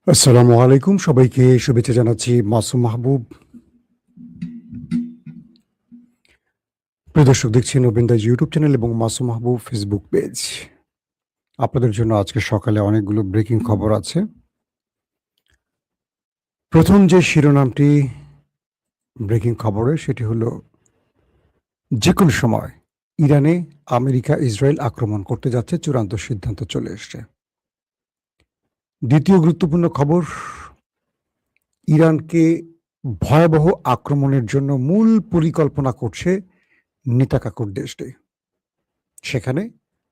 আসসালামু আলাইকুম। সবাইকে শুভেচ্ছা জানাচ্ছি। মাসুম মাহবুব। প্রিয় দর্শক, দেখছেন নবীন দাস ইউটিউব চ্যানেল এবং মাসুম মাহবুব ফেসবুক পেজ। আপনাদের জন্য আজকে সকালে অনেকগুলো ব্রেকিং খবর আছে। প্রথম যে শিরোনামটি ব্রেকিং খবরের সেটি হলো, যেকোনো সময় ইরানে আমেরিকা ইসরায়েল আক্রমণ করতে যাচ্ছে, চূড়ান্ত সিদ্ধান্ত চলে এসছে। দ্বিতীয় গুরুত্বপূর্ণ খবর, ইরানকে ভয়াবহ আক্রমণের জন্য মূল পরিকল্পনা করছে নেতাকাকুর দেশটি। সেখানে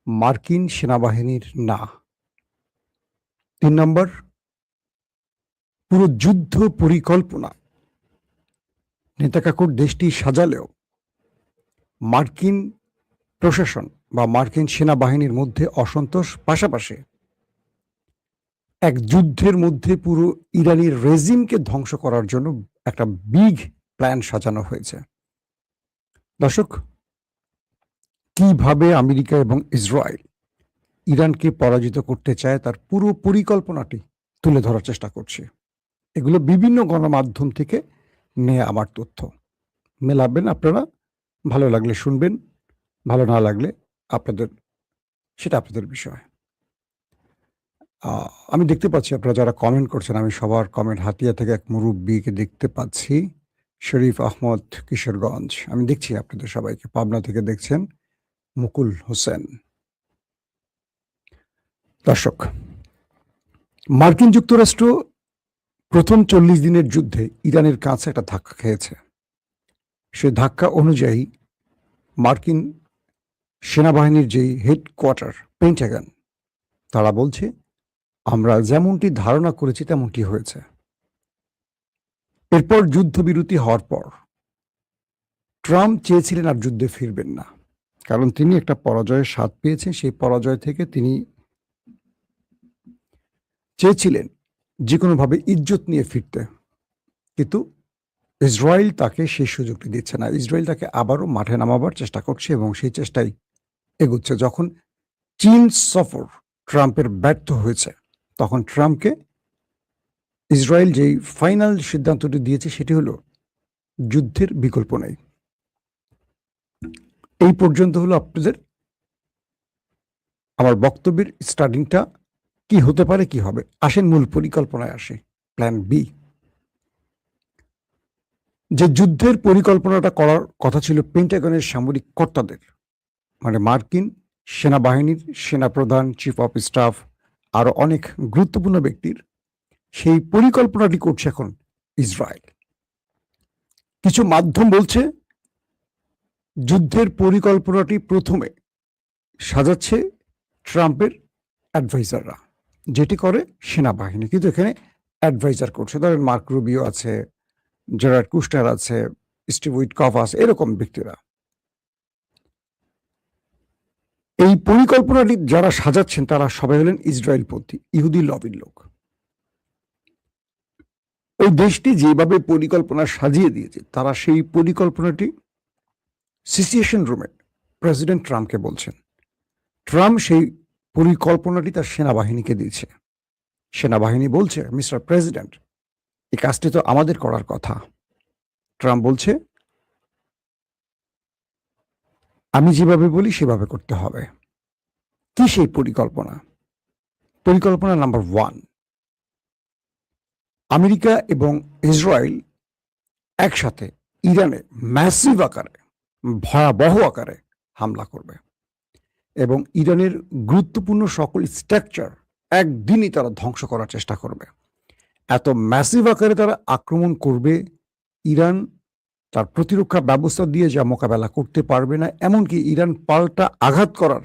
মার্কিন সেনাবাহিনীর না। ৩ নম্বর, পুরো যুদ্ধ পরিকল্পনা নেতাকাকুর দেশটি সাজালেও মার্কিন প্রশাসন বা মার্কিন সেনাবাহিনীর মধ্যে অসন্তোষ, পাশাপাশি এক যুদ্ধের মধ্যে পুরো ইরানি রেজিমকে ধ্বংস করার জন্য একটা বিগ প্ল্যান সাজানো হয়েছে। দর্শক, কিভাবে আমেরিকা এবং ইসরায়েল ইরানকে পরাজিত করতে চায় তার পুরো পরিকল্পনাটি তুলে ধরার চেষ্টা করছে। এগুলো বিভিন্ন গণমাধ্যম থেকে নেয়া আমার তথ্য। মেলাবেন আপনারা, ভালো লাগলে শুনবেন, ভালো না লাগলে সেটা আপনাদের বিষয়। আমি দেখতে পাচ্ছি আপনারা যারা কমেন্ট করছেন, আমি সবার কমেন্ট, হাতিয়া থেকে এক মুরব্বিকে দেখতে পাচ্ছি, শরীফ আহমদ, কিশোরগঞ্জ। আমি দেখছি আপনাদের সবাইকে। পাবনা থেকে দেখছেন মুকুল হোসেন। দর্শক, মার্কিন যুক্তরাষ্ট্র প্রথম ৪০ দিনের যুদ্ধে ইরানের কাছে একটা ধাক্কা খেয়েছে। সে ধাক্কা অনুযায়ী মার্কিন সেনাবাহিনীর যেই হেডকোয়ার্টার পেন্টাগন, তারা বলছে আমরা যেমনটি ধারণা করেছি তেমনটি হয়েছে। এরপর যুদ্ধবিরতি হওয়ার পর ট্রাম্প চেয়েছিলেন আর যুদ্ধে ফিরবেন না, কারণ তিনি একটা পরাজয়ের স্বাদ পেয়েছেন। সেই পরাজয় থেকে তিনি চেয়েছিলেন যে কোনোভাবে ইজ্জত নিয়ে ফিরতে, কিন্তু ইসরায়েল তাকে সেই সুযোগটি দিচ্ছে না। ইসরায়েল তাকে আবারও মাঠে নামাবার চেষ্টা করছে এবং সেই চেষ্টাই এগুচ্ছে। যখন চীন সফর ট্রাম্পের ব্যর্থ হয়েছে, তখন ট্রাম্পকে ইসরায়েল যেই ফাইনাল সিদ্ধান্তটি দিয়েছে সেটি হলো যুদ্ধের বিকল্প নেই। এই পর্যন্ত হলো আপনাদের আমার বক্তব্যের স্টার্টিংটা। কি হতে পারে, কি হবে, আসেন মূল পরিকল্পনায় আসে। প্ল্যান বি, যে যুদ্ধের পরিকল্পনাটা করার কথা ছিল পেন্টাগনের সামরিক কর্তাদের, মানে মার্কিন সেনাবাহিনীর সেনাপ্রধান, চিফ অফ স্টাফ, আরো অনেক গুরুত্বপূর্ণ ব্যক্তির, সেই পরিকল্পনাটি করছে এখন ইসরায়েল। কিছু মাধ্যম বলছে যুদ্ধের পরিকল্পনাটি প্রথমে সাজাচ্ছে ট্রাম্পের অ্যাডভাইজাররা, যেটি করে সেনাবাহিনী, কিন্তু এখানে অ্যাডভাইজার করছে। ধরেন মার্ক রুবিও আছে, জেরার্ড কুস্টার আছে, স্টিভ উইটকফ আছে, এরকম ব্যক্তিরা। এই পরিকল্পনাটি যারা সাজাচ্ছেন তারা সবাই হলেন ইসরায়েলপন্থী, ইহুদি লবির লোক। ওই দেশটি যেভাবে পরিকল্পনা সাজিয়ে দিয়েছে, তারা সেই পরিকল্পনাটি সিচুয়েশন রুমে প্রেসিডেন্ট ট্রাম্পকে বলছেন। ট্রাম্প সেই পরিকল্পনাটি তার সেনাবাহিনীকে দিয়েছে। সেনাবাহিনী বলছে, মিস্টার প্রেসিডেন্ট, এই কাজটি তো আমাদের করার কথা। ট্রাম্প বলছে, আমি যেভাবে বলি সেভাবে করতে হবে। কি সেই পরিকল্পনা? পরিকল্পনা নাম্বার 1, আমেরিকা এবং ইসরায়েল একসাথে ইরানে ম্যাসিভ আকারে, ভয়াবহ আকারে হামলা করবে এবং ইরানের গুরুত্বপূর্ণ সকল স্ট্রাকচার একদিনই তারা ধ্বংস করার চেষ্টা করবে। এত ম্যাসিভ আকারে তারা আক্রমণ করবে, ইরান তার প্রতিরক্ষা ব্যবস্থা দিয়ে যা মোকাবেলা করতে পারবে না, এমনকি ইরান পাল্টা আঘাত করার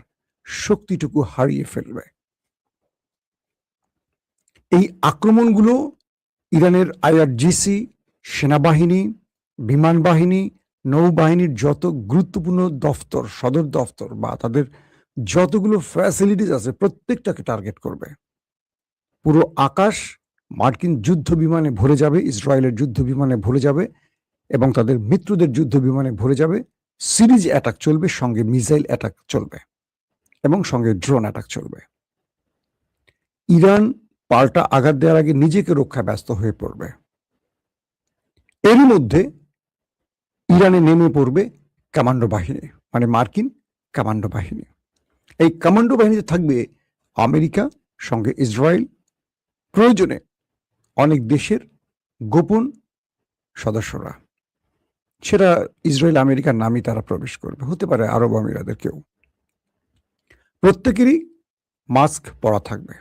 শক্তিটুকু হারিয়ে ফেলবে। এই আক্রমণগুলো ইরানের আইআরজিসি, সেনাবাহিনী, বিমান বাহিনী, নৌবাহিনীর যত গুরুত্বপূর্ণ দফতর, সদর দফতর বা তাদের যতগুলো ফ্যাসিলিটিস আছে, প্রত্যেকটাকে টার্গেট করবে। পুরো আকাশ মার্কিন যুদ্ধ বিমানে ভরে যাবে, ইসরায়েলের যুদ্ধ বিমানে ভরে যাবে এবং তাদের মিত্রদের যুদ্ধ বিমানে ভরে যাবে। সিরিজ অ্যাটাক চলবে, সঙ্গে মিসাইল অ্যাটাক চলবে এবং সঙ্গে ড্রোন অ্যাটাক চলবে। ইরান পাল্টা আঘাত দেওয়ার আগে নিজেকে রক্ষা ব্যস্ত হয়ে পড়বে। এরই মধ্যে ইরানে নেমে পড়বে কমান্ডো বাহিনী, মানে মার্কিন কমান্ডো বাহিনী। এই কমান্ডো বাহিনীতে থাকবে আমেরিকা, সঙ্গে ইসরায়েল, প্রয়োজনে অনেক দেশের গোপন সদস্যরা। সেটা ইসরায়েল আমেরিকার নামই তারা প্রবেশ করবে, হতে পারে আরব আমিরাতের কেউ। প্রত্যেকেরই মাস্ক পরা থাকবে।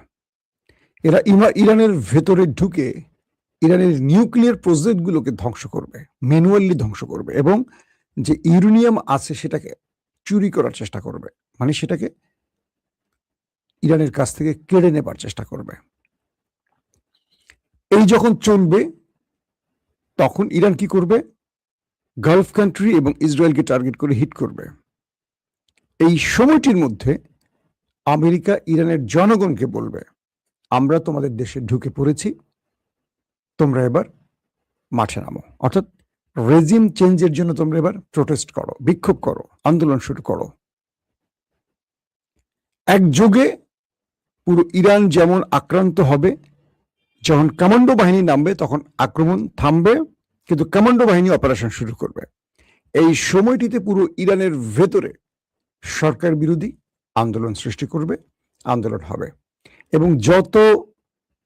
এরা ইরানের ভেতরে ঢুকে ইরানের নিউক্লিয়ার প্রজেক্টগুলোকে ধ্বংস করবে, ম্যানুয়ালি ধ্বংস করবে, এবং যে ইউরেনিয়াম আছে সেটাকে চুরি করার চেষ্টা করবে, মানে সেটাকে ইরানের কাছ থেকে কেড়ে নেবার চেষ্টা করবে। এই যখন চলবে তখন ইরান কি করবে? গালফ কান্ট্রি এবং ইসরায়েলকে টার্গেট করে হিট করবে। এই সময়টির মধ্যে আমেরিকা ইরানের জনগণকে বলবে, আমরা তোমাদের দেশে ঢুকে পড়েছি, তোমরা এবার মাঠে নামো। অর্থাৎ রেজিম চেঞ্জের জন্য তোমরা এবার প্রোটেস্ট করো, বিক্ষোভ করো, আন্দোলন শুরু করো। একযোগে পুরো ইরান যেমন আক্রান্ত হবে, যখন কমান্ডো বাহিনী নামবে তখন আক্রমণ থামবে, কিন্তু কমান্ডো বাহিনী অপারেশন শুরু করবে। এই সময়টিতে পুরো ইরানের ভেতরে সরকার বিরোধী আন্দোলন সৃষ্টি করবে, আন্দোলন হবে, এবং যত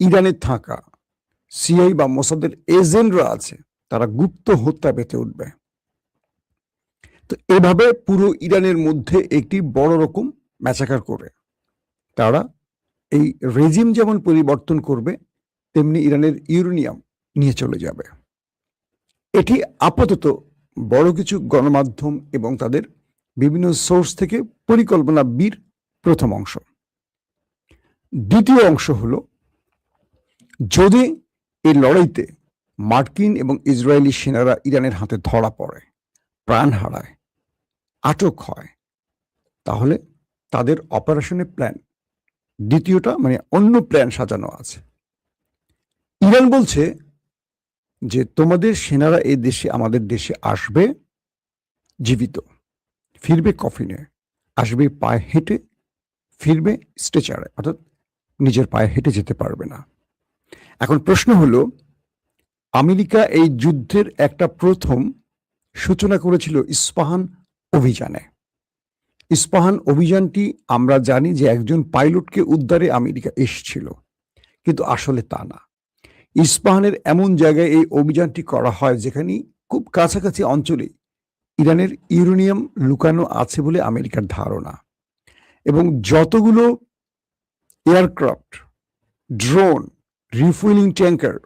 ইরানে থাকা সিআই বা মোসাদের এজেন্টরা আছে তারা গুপ্ত হত্যা পেতে উঠবে। তো এভাবে পুরো ইরানের মধ্যে একটি বড় রকম ম্যাচাকার করে তারা এই রেজিম যেমন পরিবর্তন করবে, তেমনি ইরানের ইউরেনিয়াম নিয়ে চলে যাবে। এটি আপাতত বড় কিছু গণমাধ্যম এবং তাদের বিভিন্ন সোর্স থেকে পরিকল্পনা বির প্রথম অংশ। দ্বিতীয় অংশ হলো, যদি এই লড়াইতে মার্কিন এবং ইসরায়েলি সেনারা ইরানের হাতে ধরা পড়ে, প্রাণ হারায়, আটক হয়, তাহলে তাদের অপারেশনের প্ল্যান দ্বিতীয়টা, মানে অন্য প্ল্যান সাজানো আছে। ইরান বলছে যে তোমাদের সেনারা এই দেশে, আমাদের দেশে আসবে জীবিত, ফিরবে কফিনে, আসবে পায়ে হেঁটে, ফিরবে স্ট্রেচারে, অর্থাৎ নিজের পায়ে হেঁটে যেতে পারবে না। এখন প্রশ্ন হলো, আমেরিকা এই যুদ্ধের একটা প্রথম সূচনা করেছিল ইস্পাহান অভিযানে। ইস্পাহান অভিযানটি আমরা জানি যে একজন পাইলটকে উদ্ধারে আমেরিকা এসেছিল, কিন্তু আসলে তা না। ইস্পাহানের এমন জায়গায় এই অভিযানটি করা হয় যেখানে খুব কাছাকাছি অঞ্চলে ইরানের ইউরেনিয়াম লুকানো আছে বলে আমেরিকার ধারণা, এবং যতগুলো এয়ারক্রাফট, ড্রোন, রিফুয়েলিং ট্যাঙ্কার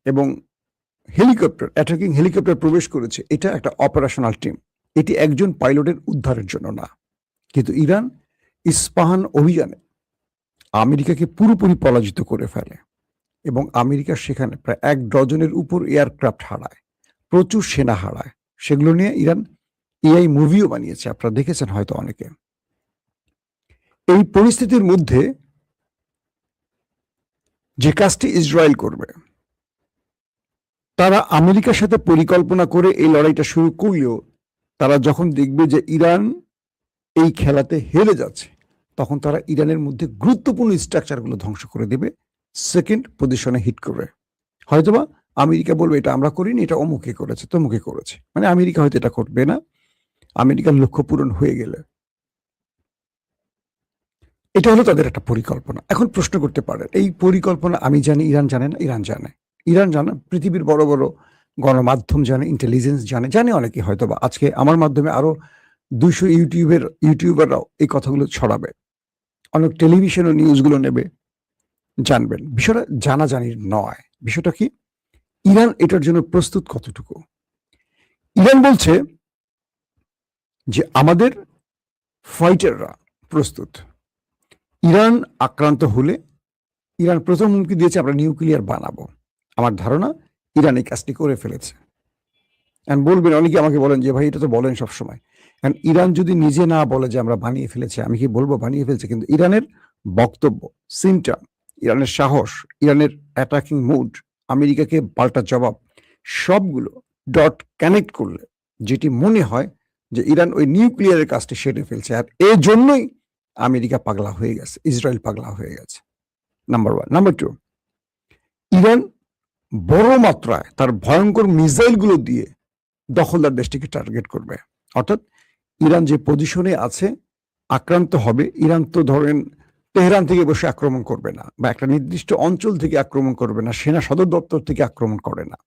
এবং হেলিকপ্টার, অ্যাটাকিং হেলিকপ্টার প্রবেশ করেছে, এটা একটা অপারেশনাল টিম, এটি একজন পাইলটের উদ্ধারের জন্য না। কিন্তু ইরান ইস্পাহান অভিযানে আমেরিকাকে পুরোপুরি পরাজিত করে ফেলে, এবং আমেরিকা সেখানে প্রায় 1 ডজনের উপর এয়ারক্রাফট হারায়, প্রচুর সেনা হারায়। সেগুলো নিয়ে ইরান এআই মুভিও বানিয়েছে, আপনারা দেখেছেন হয়তো অনেকে। এই পরিস্থিতির মধ্যে যে কাজটি ইসরায়েল করবে, তারা আমেরিকার সাথে পরিকল্পনা করে এই লড়াইটা শুরু করলেও তারা যখন দেখবে যে ইরান এই খেলাতে হেরে যাচ্ছে, তখন তারা ইরানের মধ্যে গুরুত্বপূর্ণ স্ট্রাকচারগুলো ধ্বংস করে দেবে, সেকেন্ড পজিশনে হিট করবে। হয়তোবা আমেরিকা বলবে এটা আমরা করিনি, এটা অমুকে করেছে, তমুকে করেছে, মানে আমেরিকা হয়তো এটা করবে না আমেরিকার লক্ষ্য পূরণ হয়ে গেলে। এটা হলো তাদের একটা পরিকল্পনা। এখন প্রশ্ন করতে পারেন, এই পরিকল্পনা আমি জানি, ইরান জানে না? ইরান জানে। ইরান জানে, পৃথিবীর বড় বড় গণমাধ্যম জানে, ইন্টেলিজেন্স জানে অনেকে, হয়তো বা আজকে আমার মাধ্যমে আরো 200 ইউটিউবাররাও এই কথাগুলো ছড়াবে, অনেক টেলিভিশন ও নিউজগুলো নেবে, জানবেন। বিষয়টা জানাজানির নয়। বিষয়টা কি, ইরান এটার জন্য প্রস্তুত কতটুকু? ইরান বলছে যে আমাদের ফাইটাররা প্রস্তুত। ইরান আক্রান্ত হলে ইরান প্রথম হুমকি দিয়েছে আমরা নিউক্লিয়ার বানাবো। আমার ধারণা ইরান এই কাজটি করে ফেলেছে। বলবেন, অনেকে আমাকে বলেন যে ভাই এটা তো বলেন সবসময়, ইরান যদি নিজে না বলে যে আমরা বানিয়ে ফেলেছি, আমি কি বলবো বানিয়ে ফেলছে? কিন্তু ইরানের বক্তব্য, সিমটম, ইরানের সাহস, ইরানের অ্যাটাকিং মুড, আমেরিকাকে পাল্টা জবাব, সবগুলো ডট কানেক্ট করলে যেটি মনে হয় যে ইরান ওই নিউক্লিয়ারের কাজটি সেরে ফেলছে, আর এই জন্যই আমেরিকা পাগলা হয়ে গেছে, ইসরায়েল পাগলা হয়ে গেছে। Number one. Number two, Iran বড় মাত্রায় তার ভয়ঙ্কর মিসাইলগুলো দিয়ে দখলদার দেশটিকে টার্গেট করবে। অর্থাৎ ইরান যে পজিশনে আছে, আক্রান্ত হবে। ইরান তো ধরেন তেহরান থেকে বসে আক্রমণ করবে না, বা একটা নির্দিষ্ট অঞ্চল থেকে আক্রমণ করবে না, সেনা সদর দপ্তর থেকে আক্রমণ করে না।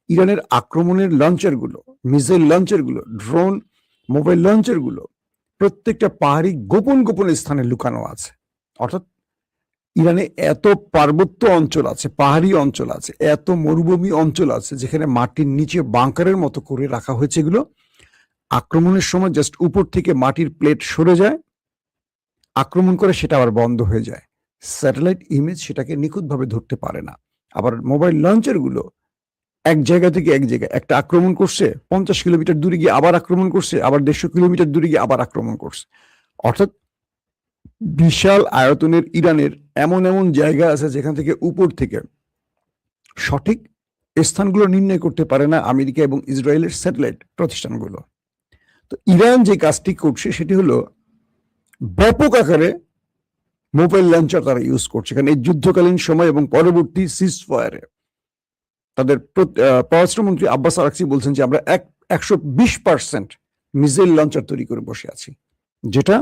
ইরানের আক্রমণের লঞ্চারগুলো, মিসাইল লঞ্চারগুলো, ড্রোন, মোবাইল লঞ্চারগুলো প্রত্যেকটা পাহাড়ি গোপন গোপন স্থানে লুকানো আছে। অর্থাৎ ইরানে এত পার্বত্য অঞ্চল আছে, পাহাড়ি অঞ্চল আছে, এত মরুভূমি অঞ্চল আছে, যেখানে মাটির নিচে বাংকারের মতো করে রাখা হয়েছে। এগুলো আক্রমণের সময় জাস্ট উপর থেকে মাটির প্লেট সরে যায়, আক্রমণ করে, সেটা আবার বন্ধ হয়ে যায়। স্যাটেলাইট ইমেজ সেটাকে নিখুঁতভাবে ধরতে পারে না। আবার মোবাইল লঞ্চারগুলো এক জায়গা থেকে এক জায়গায় একটা আক্রমণ করছে, 50 কিলোমিটার দূরে গিয়ে আবার আক্রমণ করছে, আবার 150 কিলোমিটার দূরে গিয়ে আবার আক্রমণ করছে। অর্থাৎ বিশাল আয়তনের ইরানের এমন এমন জায়গা আছে যেখান থেকে উপর থেকে সঠিক স্থানগুলো নির্ণয় করতে পারে না আমেরিকা এবং ইসরায়েলের স্যাটেলাইট প্রতিষ্ঠানগুলো। তো ইরান যে কাজটি করছে সেটি হলো ব্যাপক আকারে মোবাইল লঞ্চার তারা ইউজ করছে, কারণ এই যুদ্ধকালীন সময় এবং পরবর্তী সিজফায়ারে তাদের পররাষ্ট্রমন্ত্রী আব্বাস আরাকচি বলছেন যে আমরা 120% মিসাইল লঞ্চার তৈরি করে বসে আছি, যেটা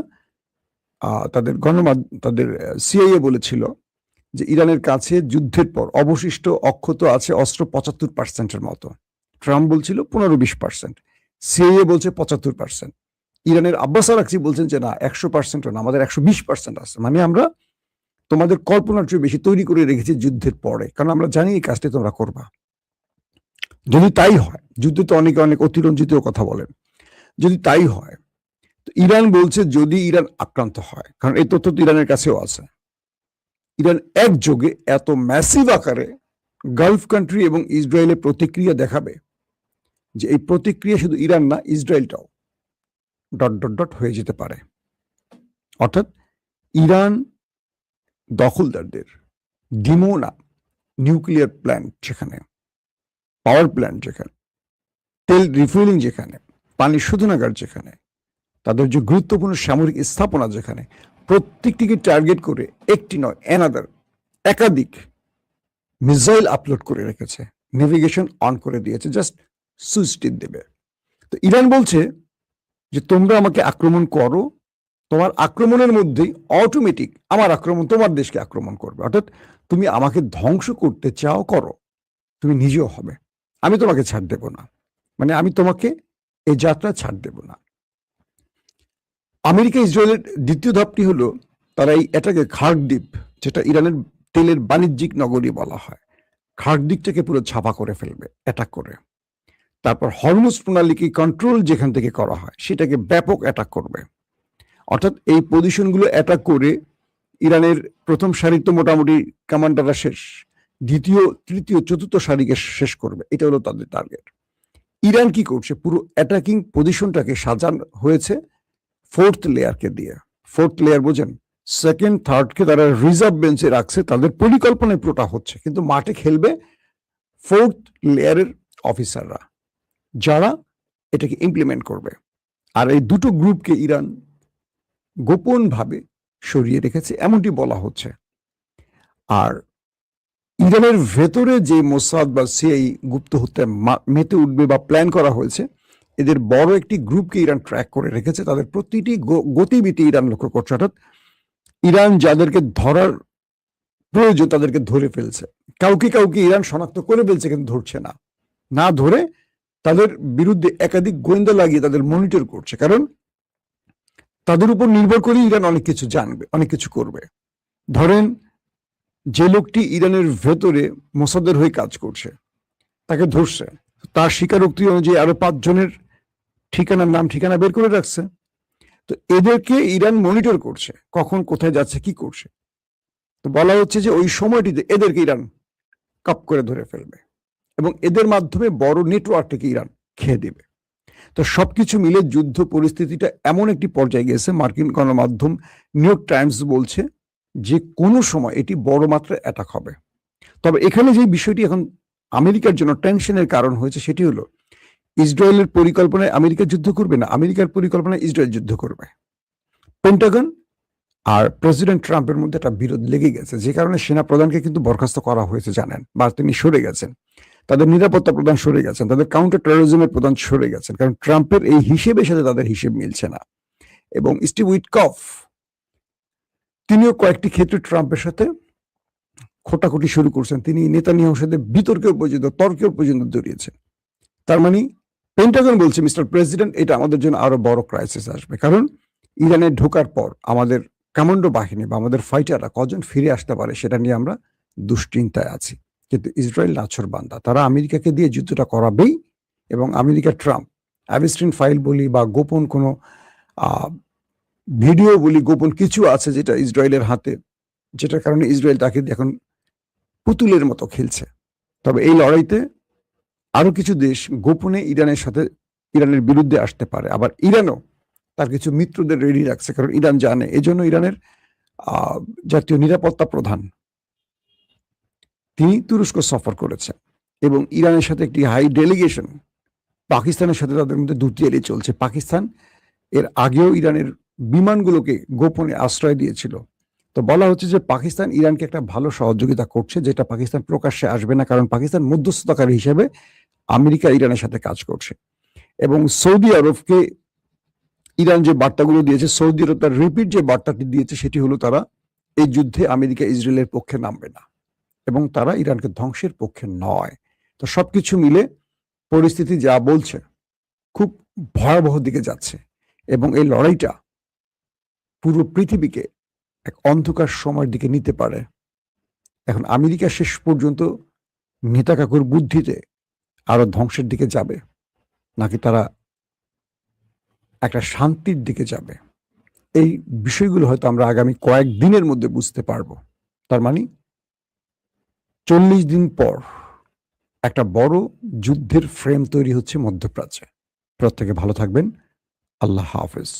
তাদের তাদের সিআইএ বলেছিল যে ইরানের কাছে যুদ্ধের পর অবশিষ্ট অক্ষত আছে অস্ত্র 75%-এর মতো। ট্রাম্প বলছিল 15-20%, সিআইএ বলছে 75%। ইরানের আব্বাস আরাকচি বলছেন যে না, 100% না, আমাদের 120% আছে। মানে আমরা তোমাদের কল্পনার চেয়ে বেশি তৈরি করে রেখেছি যুদ্ধের পরে, কারণ আমরা জানি এই কাজটি তোমরা করবা। যদি তাই হয়, যুদ্ধে তো অনেকে অনেক অতিরঞ্জিত কথা বলেন, যদি তাই হয়, তো ইরান বলছে যদি ইরান আক্রান্ত হয়, কারণ এই তথ্য তো ইরানের কাছেও আছে, ইরান একযোগে এত ম্যাসিভ আকারে গালফ কান্ট্রি এবং ইসরায়েলের প্রতিক্রিয়া দেখাবে যে এই প্রতিক্রিয়া শুধু ইরান না, ইসরায়েলটাও ডট ডট ডট হয়ে যেতে পারে। অর্থাৎ ইরান দখলদারদের ডিমোনা নিউক্লিয়ার প্ল্যান্ট যেখানে, পাওয়ার প্ল্যান্ট যেখানে, তেল রিফুয়েলিং যেখানে, পানি শোধনাগার যেখানে, তাদের যে গুরুত্বপূর্ণ সামরিক স্থাপনা যেখানে, প্রত্যেকটিকে টার্গেট করে একটি নয় একাধিক মিসাইল আপলোড করে রেখেছে, নেভিগেশন অন করে দিয়েছে, জাস্ট সুইচ টিপ দেবে। তো ইরান বলছে যে তোমরা আমাকে আক্রমণ করো, তোমার আক্রমণের মধ্যেই অটোমেটিক আমার আক্রমণ তোমার দেশকে আক্রমণ করবে। অর্থাৎ তুমি আমাকে ধ্বংস করতে চাও, করো, তুমি নিজেও হবে, আমি তোমাকে ছাড় দেব না। মানে আমি তোমাকে এই যাত্রা ছাড় দেব না। আমেরিকা ইসরায়েলের দ্বিতীয় ধাপটি হলো তারা এই এটাকে খার্ক-দ্বীপ, যেটা ইরানের তেলের বাণিজ্যিক নগরী বলা হয়, খার্ক-দ্বীপটাকে পুরো ছাপা করে ফেলবে অ্যাটাক করে। তারপর হরমুজ প্রণালীকে কন্ট্রোল যেখান থেকে করা হয় সেটাকে ব্যাপক অ্যাটাক করবে। অর্থাৎ এই পজিশনগুলো অ্যাটাক করে ইরানের প্রথম সারির তো মোটামুটি কমান্ডাররা শেষ, দ্বিতীয়, তৃতীয়, চতুর্থ সারিকে শেষ করবে। এটা হলো তাদের টার্গেট। ইরান কি করছে, পুরো অ্যাটাকিং পজিশনটাকে সাজানো হয়েছে ফোর্থ লেয়ারকে দিয়ে। ফোর্থ লেয়ার বোঝেন, সেকেন্ড থার্ডকে তারা রিজার্ভ বেঞ্চে রাখছে, তাদের পরিকল্পনায় পুরোটা হচ্ছে, কিন্তু মাঠে খেলবে ফোর্থ লেয়ারের অফিসাররা, যারা এটাকে ইমপ্লিমেন্ট করবে। আর এই দুটো গ্রুপকে ইরান গোপনভাবে সরিয়ে রেখেছে এমনটি বলা হচ্ছে। আর ইরানের ভেতরে যে মোসাদ বা সিআই গুপ্ত হত্যা মেতে উঠবে বা প্ল্যান করা হয়েছে, এদের বড় একটি গ্রুপকে ইরান ট্র্যাক করে রেখেছে, তাদের প্রতিটি গতিবিধি ইরান লক্ষ্য করছে। অর্থাৎ ইরান যাদেরকে ধরার প্রয়োজন তাদেরকে ধরে ফেলছে, কাউকে কাউকে ইরান শনাক্ত করে ফেলছে, কিন্তু ধরছে না। না ধরে তাদের বিরুদ্ধে একাধিক গোয়েন্দা লাগিয়ে তাদের মনিটর করছে, কারণ তাদের উপর নির্ভর করে ইরান অনেক কিছু জানবে, অনেক কিছু করবে। ধরেন যে লোকটি ইরানের ভেতরে মোসাদের হয়ে কাজ করছে, তাকে ধরছে, তার স্বীকারোক্তি অনুযায়ী আরো 5 জনের নাম ঠিকানা বের করে রাখছে। তো এদেরকে ইরান মনিটর করছে, কখন কোথায় যাচ্ছে, কি করছে। তো বলা হচ্ছে যে ওই সময়টিতে এদেরকে ইরান কাপ করে ধরে ফেলবে এবং এদের মাধ্যমে বড় নেটওয়ার্কটাকে ইরান খেয়ে দেবে। তো সবকিছু মিলে যুদ্ধ পরিস্থিতিটা এমন একটি পর্যায়ে গেছে, মার্কিন গণমাধ্যম নিউ ইয়র্ক টাইমস বলছে যে কোনো সময় এটি বড় মাত্রায় অ্যাটাক হবে। তবে এখানে যে বিষয়টি এখন আমেরিকার জন্য টেনশনের কারণ হয়েছে সেটি হলো ইসরায়েলের পরিকল্পনায় আমেরিকা যুদ্ধ করবে না, আমেরিকার পরিকল্পনায় ইসরায়েল যুদ্ধ করবে। পেন্টাগন আর প্রেসিডেন্ট ট্রাম্পের মধ্যে একটা বিরোধ লেগে গেছে, যে কারণে সেনা প্রধানকে কিন্তু বরখাস্ত করা হয়েছে জানেন, বা তিনি সরে গেছেন। তাদের নিরাপত্তা প্রধান সরে গেছেন, তাদের কাউন্টার টেরোরিজমের প্রধান সরে গেছেন, কারণ ট্রাম্পের এই হিসেবের সাথে তাদের হিসেব মিলছে না। এবং স্টিভ উইটকফ তিনিও কয়েকটি ক্ষেত্রে ট্রাম্পের সাথে খোটাখুটি শুরু করছেন। তিনি নেতানিয়াহুর সাথে বিতর্কেও পর্যন্ত, তর্কেও পর্যন্ত জড়িয়েছেন। তার মানে পেন্টাগন বলছে, মিস্টার প্রেসিডেন্ট, এটা আমাদের জন্য আরো বড় ক্রাইসিস আসবে, কারণ ইরানে ঢোকার পর আমাদের কমান্ডো বাহিনী বা আমাদের ফাইটাররা কজন ফিরে আসতে পারে সেটা নিয়ে আমরা দুশ্চিন্তায় আছি। কিন্তু ইসরায়েল নাছোড়বান্দা, তারা আমেরিকাকে দিয়ে যুদ্ধটা করাবেই। এবং আমেরিকা ট্রাম্প অ্যাবস্টিন ফাইল বলি বা গোপন কোনো ভিডিও বলি, গোপন কিছু আছে যেটা ইসরায়েলের হাতে, যেটার কারণে ইসরায়েল তাকে এখন পুতুলের মতো খেলছে। তবে এই লড়াইতে আরো কিছু দেশ গোপনে ইরানের বিরুদ্ধে আসতে পারে। আবার ইরানও তার কিছু মিত্রদের রেডি রাখছে, কারণ ইরান জানে। এজন্য ইরানের জাতীয় নিরাপত্তা প্রধান তিনি তুরস্ক সফর করেছেন, এবং ইরানের সাথে একটি হাই ডেলিগেশন, পাকিস্তানের সাথে তাদের মধ্যে দুটিয়ারি চলছে। পাকিস্তান এর আগেও ইরানের বিমানগুলোকে গোপনে আশ্রয় দিয়েছিল। তো বলা হচ্ছে যে পাকিস্তান ইরানকে একটা ভালো সহযোগিতা করছে, যেটা পাকিস্তান প্রকাশ্যে আসবে না, কারণ পাকিস্তান মধ্যস্থতাকারী হিসেবে আমেরিকা ইরানের সাথে কাজ করছে। এবং সৌদি আরবকে ইরান যে বার্তাগুলো দিয়েছে, সৌদি আরব তার রিপিট যে বার্তাটি দিয়েছে সেটি হলো তারা এই যুদ্ধে আমেরিকা ইসরায়েলের পক্ষে নামবে না, এবং তারা ইরানকে ধ্বংসের পক্ষে নয়। তো সবকিছু মিলে পরিস্থিতি যা বলছে খুব ভয়াবহ দিকে যাচ্ছে, এবং এই লড়াইটা পুরো পৃথিবীকে এক অন্ধকার সময়ের দিকে নিতে পারে। এখন আমেরিকা শেষ পর্যন্ত নেতা কাকুর বুদ্ধিতে আরো ধ্বংসের দিকে যাবে, নাকি তারা একটা শান্তির দিকে যাবে, এই বিষয়গুলো হয়তো আমরা আগামী কয়েকদিনের মধ্যে বুঝতে পারবো। তার মানে 40 দিন পর একটা বড় যুদ্ধের ফ্রেম তৈরি হচ্ছে মধ্যপ্রাচ্যে। প্রত্যেকে ভালো থাকবেন। আল্লাহ হাফেজ।